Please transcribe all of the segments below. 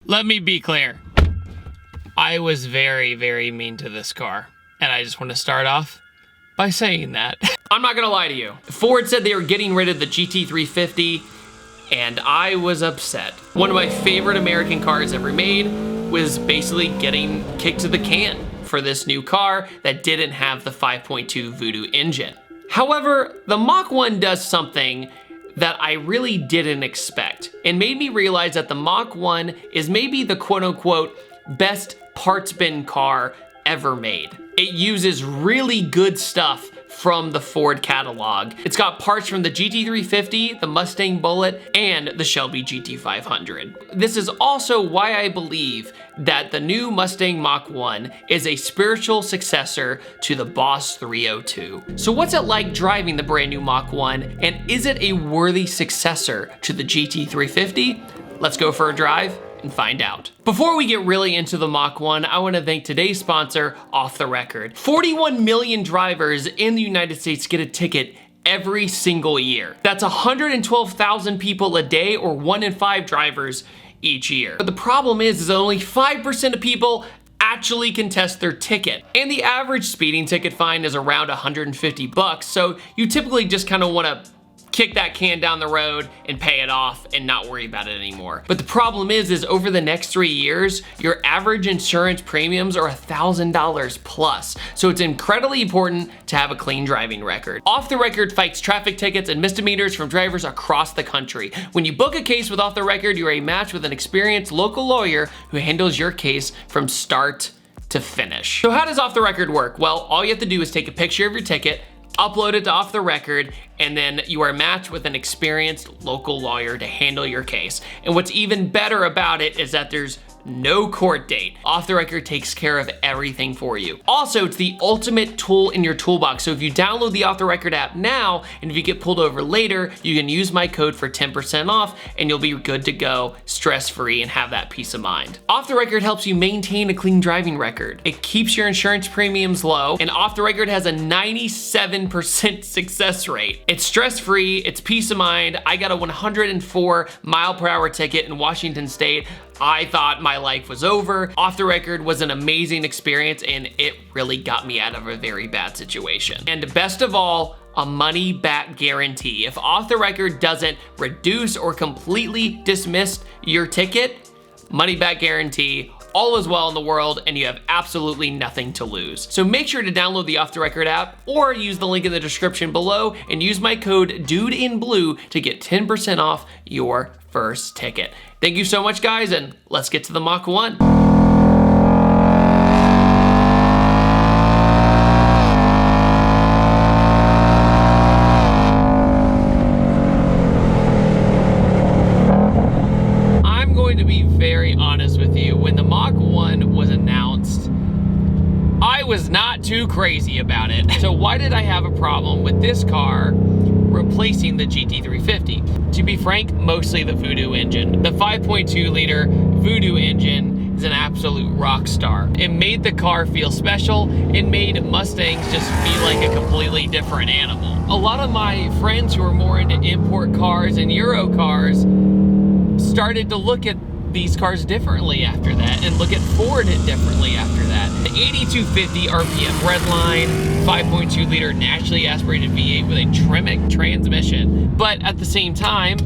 Let me be clear. I was very, very mean to this car. And I just want to start off by saying that. I'm not gonna lie to you. Ford said they were getting rid of the GT350, and I was upset. One of my favorite American cars ever made was basically getting kicked to the can for this new car that didn't have the 5.2 Voodoo engine. However, the Mach 1 does something that I really didn't expect and made me realize that the Mach 1 is maybe the quote-unquote best parts bin car ever made. It uses really good stuff from the Ford catalog. It's got parts from the GT350, the Mustang Bullet, and the Shelby GT500. This is also why I believe that the new Mustang Mach 1 is a spiritual successor to the Boss 302. So what's it like driving the brand new Mach 1, and is it a worthy successor to the GT350? Let's go for a drive and find out. Before we get really into the Mach 1, I want to thank today's sponsor, Off the Record. 41 million drivers in the United States get a ticket every single year. That's 112,000 people a day, or 1 in 5 drivers each year. But the problem is only 5% of people actually contest their ticket. And the average speeding ticket fine is around 150 bucks. So you typically just kind of want to kick that can down the road and pay it off and not worry about it anymore. But the problem is over the next 3 years, your average insurance premiums are $1,000 plus. So it's incredibly important to have a clean driving record. Off the Record fights traffic tickets and misdemeanors from drivers across the country. When you book a case with Off the Record, you're a match with an experienced local lawyer who handles your case from start to finish. So how does Off the Record work? Well, all you have to do is take a picture of your ticket, upload it to Off the Record, and then you are matched with an experienced local lawyer to handle your case. And what's even better about it is that there's no court date. Off the Record takes care of everything for you. Also, it's the ultimate tool in your toolbox. So if you download the Off the Record app now, and if you get pulled over later, you can use my code for 10% off, and you'll be good to go, stress-free, and have that peace of mind. Off the Record helps you maintain a clean driving record. It keeps your insurance premiums low, and Off the Record has a 97% success rate. It's stress-free, it's peace of mind. I got a 104 mile per hour ticket in Washington State. I thought my life was over. Off the Record was an amazing experience, and it really got me out of a very bad situation. And best of all, a money back guarantee. If Off the Record doesn't reduce or completely dismiss your ticket, money back guarantee. All is well in the world, and you have absolutely nothing to lose. So make sure to download the Off the Record app or use the link in the description below and use my code ThatDudeinBlue to get 10% off your first ticket. Thank you so much, guys, and let's get to the Mach 1. I'm going to be very honest with you. When the Mach 1 was announced, I was not too crazy about it. So why did I have a problem with this car replacing the GT350? To be frank, mostly the Voodoo engine. The 5.2 liter Voodoo engine is an absolute rock star. It made the car feel special. It made Mustangs just feel like a completely different animal. A lot of my friends who are more into import cars and Euro cars started to look at these cars differently after that, and look at Ford differently after that. The 8250 RPM redline, 5.2 liter naturally aspirated V8 with a Tremec transmission. But at the same time,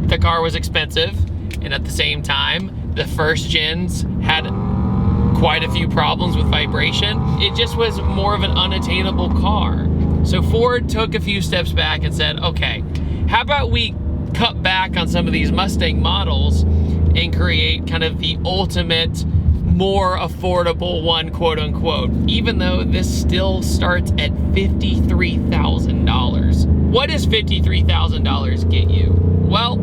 the car was expensive, and at the same time, the first gens had quite a few problems with vibration. It just was more of an unattainable car. So Ford took a few steps back and said, okay, how about we cut back on some of these Mustang models and create kind of the ultimate, more affordable one, quote unquote, even though this still starts at $53,000. What does $53,000 get you? Well,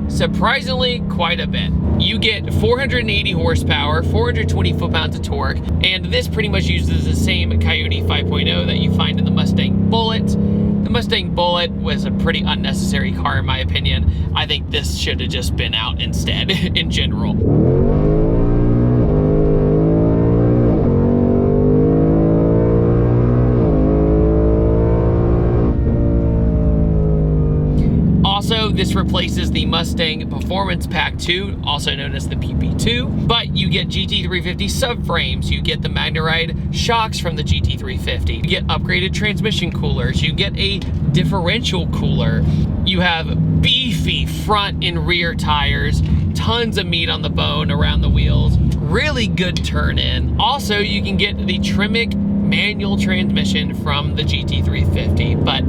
surprisingly, quite a bit. You get 480 horsepower, 420 foot-pounds of torque, and this pretty much uses the same Coyote 5.0 that you find in the Mustang Bullet. The Mustang Bullet was a pretty unnecessary car in my opinion. I think this should have just been out instead in general. Also, this replaces the Mustang Performance Pack 2, also known as the PP2, but you get GT350 subframes, you get the MagneRide shocks from the GT350, you get upgraded transmission coolers, you get a differential cooler, you have beefy front and rear tires, tons of meat on the bone around the wheels, really good turn-in. Also, you can get the Tremec manual transmission from the GT350, but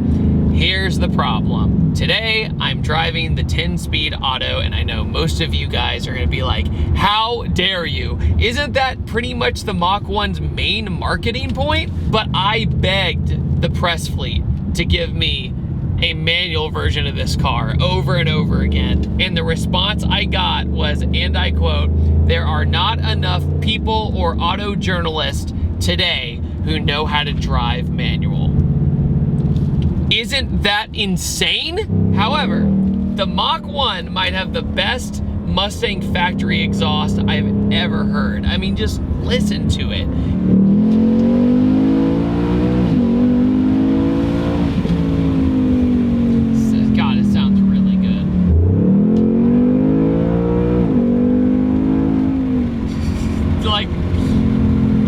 here's the problem. Today, I'm driving the 10-speed auto, and I know most of you guys are gonna be like, how dare you? Isn't that pretty much the Mach 1's main marketing point? But I begged the press fleet to give me a manual version of this car over and over again. And the response I got was, and I quote, "There are not enough people or auto journalists today who know how to drive manual." Isn't that insane? However, the Mach 1 might have the best Mustang factory exhaust I've ever heard. I mean, just listen to it. God, it sounds really good. Like,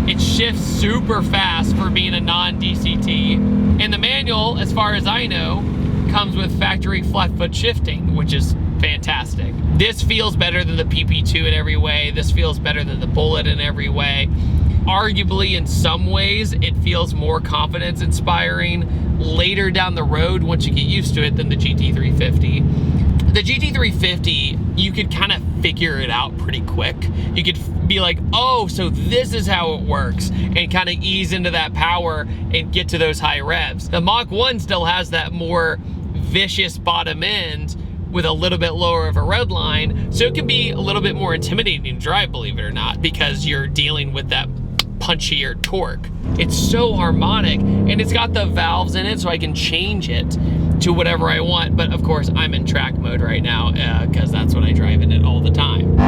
it shifts super fast for being a non-DCT. And the manual, as far as I know, comes with factory flat foot shifting, which is fantastic. This feels better than the PP2 in every way. This feels better than the Bullet in every way. Arguably, in some ways, it feels more confidence inspiring later down the road once you get used to it than the GT350. The GT350, you could kind of figure it out pretty quick. You could be like, oh, so this is how it works, and kind of ease into that power and get to those high revs. The Mach 1 still has that more vicious bottom end with a little bit lower of a red line, so it can be a little bit more intimidating to drive, believe it or not, because you're dealing with that punchier torque. It's so harmonic, and it's got the valves in it so I can change it to whatever I want. But of course, I'm in track mode right now because that's what I drive in it all the time.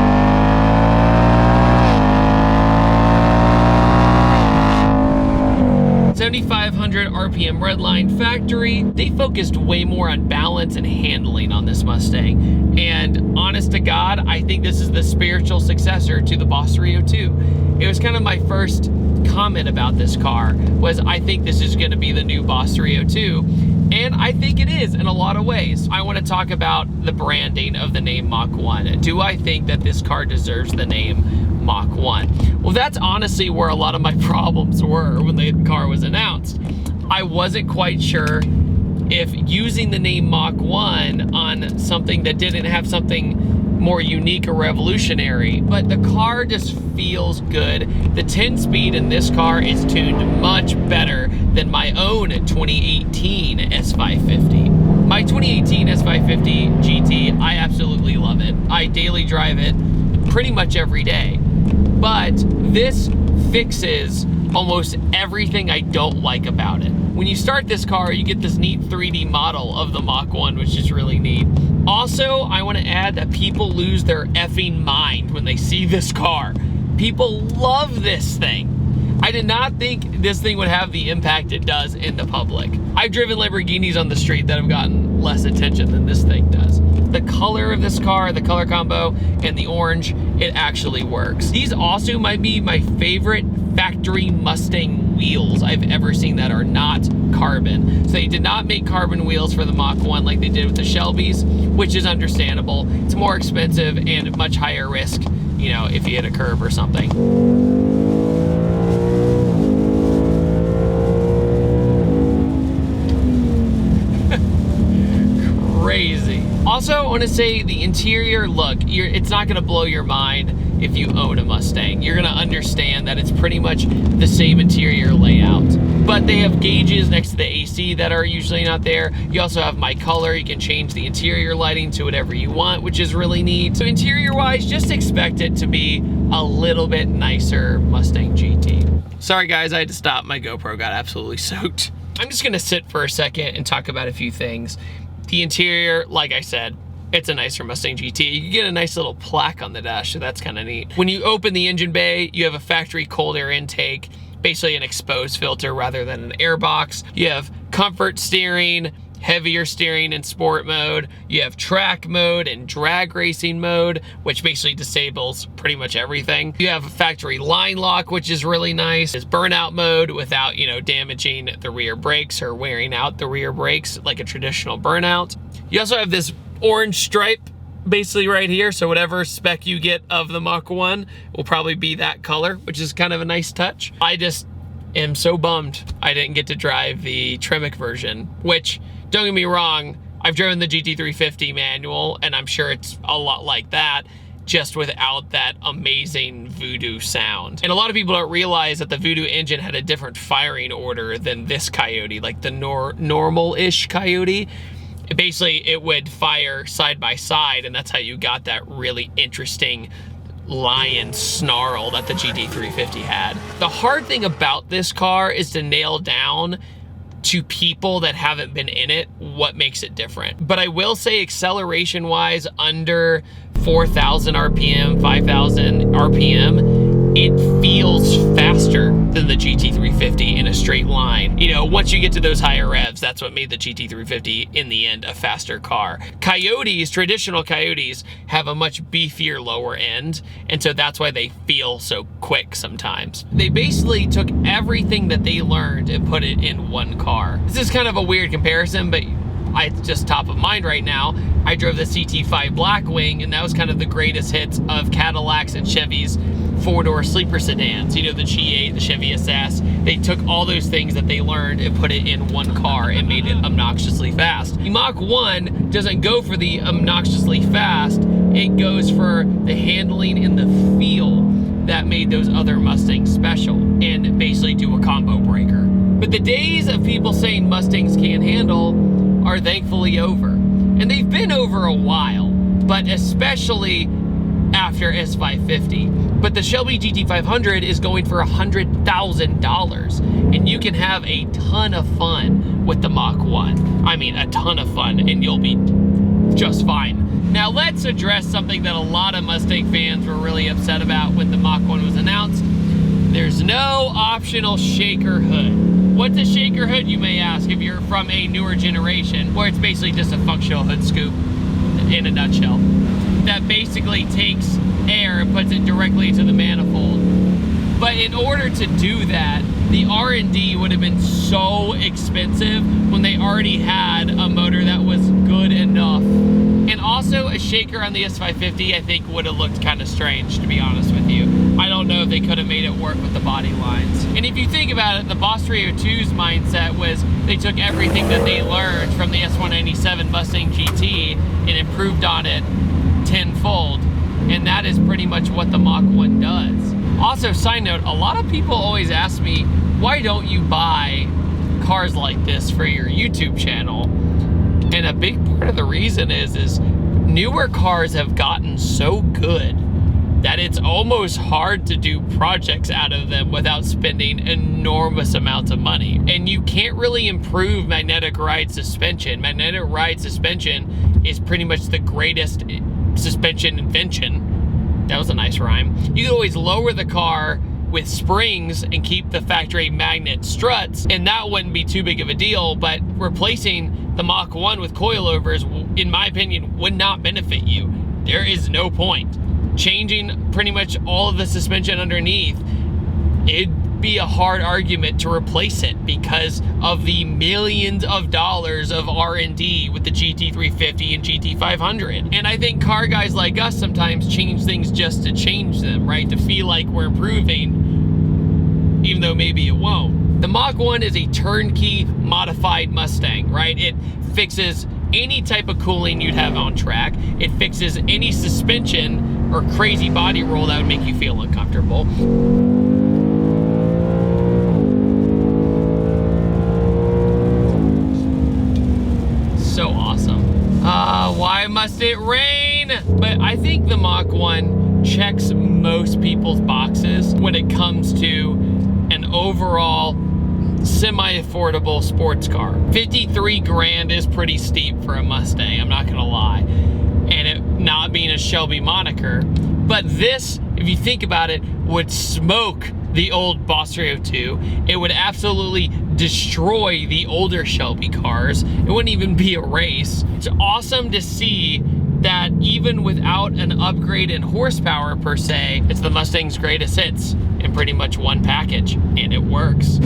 7,500 RPM redline factory. They focused way more on balance and handling on this Mustang. And honest to God, I think this is the spiritual successor to the Boss 302. It was kind of my first comment about this car, was I think this is gonna be the new Boss 302. And I think it is in a lot of ways. I want to talk about the branding of the name Mach 1. Do I think that this car deserves the name Mach 1? Well, that's honestly where a lot of my problems were when the car was announced. I wasn't quite sure if using the name Mach 1 on something that didn't have something more unique or revolutionary, but the car just feels good. The 10-speed in this car is tuned much better than my own 2018 S550. My 2018 S550 GT, I absolutely love it. I daily drive it pretty much every day, but this fixes almost everything I don't like about it. When you start this car, you get this neat 3D model of the Mach 1, which is really neat. Also, I want to add that people lose their effing mind when they see this car. People love this thing. I did not think this thing would have the impact it does in the public. I've driven Lamborghinis on the street that have gotten less attention than this thing does. The color of this car, the color combo, and the orange, it actually works. These also might be my favorite factory Mustang wheels I've ever seen that are not carbon. So they did not make carbon wheels for the Mach 1 like they did with the Shelbys, which is understandable. It's more expensive and much higher risk, you know, if you hit a curve or something. Crazy. Also, I want to say the interior look, it's not going to blow your mind if you own a Mustang. You're going to understand that it's pretty much the same interior layout. But they have gauges next to the AC that are usually not there. You also have My Color. You can change the interior lighting to whatever you want, which is really neat. So interior-wise, just expect it to be a little bit nicer Mustang GT. Sorry guys, I had to stop. My GoPro got absolutely soaked. I'm just going to sit for a second and talk about a few things. The interior, like I said, it's a nicer Mustang GT. You get a nice little plaque on the dash, so that's kind of neat. When you open the engine bay, you have a factory cold air intake, basically an exposed filter rather than an air box. You have comfort steering, heavier steering in sport mode. You have track mode and drag racing mode, which basically disables pretty much everything. You have a factory line lock, which is really nice. There's burnout mode without, you know, damaging the rear brakes or wearing out the rear brakes like a traditional burnout. You also have this orange stripe basically right here, so whatever spec you get of the Mach 1 will probably be that color, which is kind of a nice touch. I just am so bummed I didn't get to drive the Tremec version, which, don't get me wrong, I've driven the GT350 manual, and I'm sure it's a lot like that, just without that amazing Voodoo sound. And a lot of people don't realize that the Voodoo engine had a different firing order than this Coyote, like the normal-ish Coyote. Basically, it would fire side by side, and that's how you got that really interesting lion snarl that the GT350 had. The hard thing about this car is to nail down to people that haven't been in it what makes it different. But I will say, acceleration wise, under 4,000 RPM, 5,000 RPM, it feels faster than the GT350 in a straight line. You know, once you get to those higher revs, that's what made the GT350 in the end a faster car. Coyotes, traditional Coyotes, have a much beefier lower end, and so that's why they feel so quick sometimes. They basically took everything that they learned and put it in one car. This is kind of a weird comparison, but it's just top of mind right now. I drove the CT5 Blackwing, and that was kind of the greatest hits of Cadillacs and Chevys four-door sleeper sedans. You know, the G8, the Chevy SS. They took all those things that they learned and put it in one car and made it obnoxiously fast. The Mach 1 doesn't go for the obnoxiously fast. It goes for the handling and the feel that made those other Mustangs special, and basically do a combo breaker. But the days of people saying Mustangs can't handle are thankfully over. And they've been over a while, but especially after S550. But the Shelby GT500 is going for $100,000, and you can have a ton of fun with the Mach 1. I mean, a ton of fun, and you'll be just fine. Now let's address something that a lot of Mustang fans were really upset about when the Mach 1 was announced. There's no optional shaker hood. What's a shaker hood, you may ask, if you're from a newer generation, where it's basically just a functional hood scoop in a nutshell that basically takes air and puts it directly into the manifold. But in order to do that, the R&D would have been so expensive when they already had a motor that was good enough. And also, a shaker on the S550, I think, would have looked kind of strange, to be honest with you. I don't know if they could have made it work with the body lines. And if you think about it, the Boss 302's mindset was they took everything that they learned from the S197 Mustang GT and improved on it tenfold. And that is pretty much what the Mach 1 does. Also, side note, a lot of people always ask me, why don't you buy cars like this for your YouTube channel? And a big part of the reason is newer cars have gotten so good that it's almost hard to do projects out of them without spending enormous amounts of money. And you can't really improve magnetic ride suspension. Magnetic ride suspension is pretty much the greatest suspension invention. That was a nice rhyme. You could always lower the car with springs and keep the factory magnet struts, and that wouldn't be too big of a deal, but replacing the Mach 1 with coilovers, in my opinion, would not benefit you. There is no point. Changing pretty much all of the suspension underneath, it'd be a hard argument to replace it because of the millions of dollars of R&D with the GT350 and GT500. And I think car guys like us sometimes change things just to change them, right? To feel like we're improving, even though maybe it won't. The Mach 1 is a turnkey modified Mustang, right? It fixes any type of cooling you'd have on track. It fixes any suspension or crazy body roll that would make you feel uncomfortable. So awesome. Why must it rain? But I think the Mach 1 checks most people's boxes when it comes to an overall semi-affordable sports car. 53 grand is pretty steep for a Mustang, I'm not gonna lie. And it not being a Shelby moniker, but this, if you think about it, would smoke the old Boss 302. It would absolutely destroy the older Shelby cars. It wouldn't even be a race. It's awesome to see that even without an upgrade in horsepower per se, it's the Mustang's greatest hits in pretty much one package, and it works.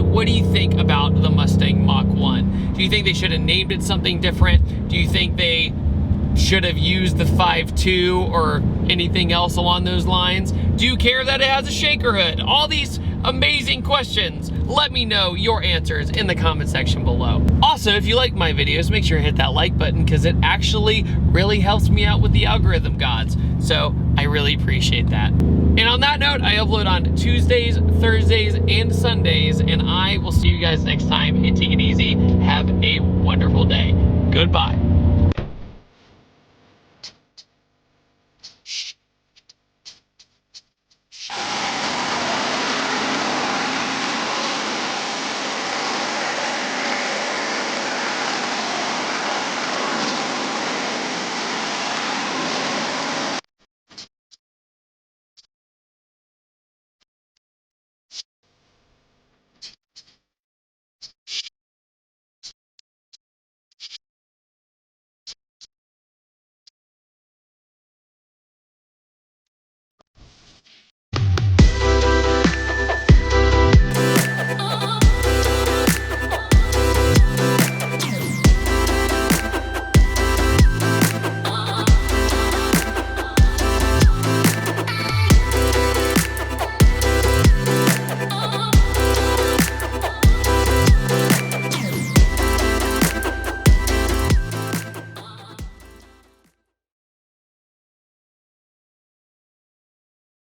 What do you think about the Mustang Mach 1? Do you think they should have named it something different? Do you think they should have used the 5.2 or anything else along those lines? Do you care that it has a shaker hood? All these amazing questions. Let me know your answers in the comment section below. Also, if you like my videos, make sure to hit that like button because it actually really helps me out with the algorithm gods. So I really appreciate that. And on that note, I upload on Tuesdays, Thursdays, and Sundays, and I will see you guys next time. And take it easy. Have a wonderful day. Goodbye.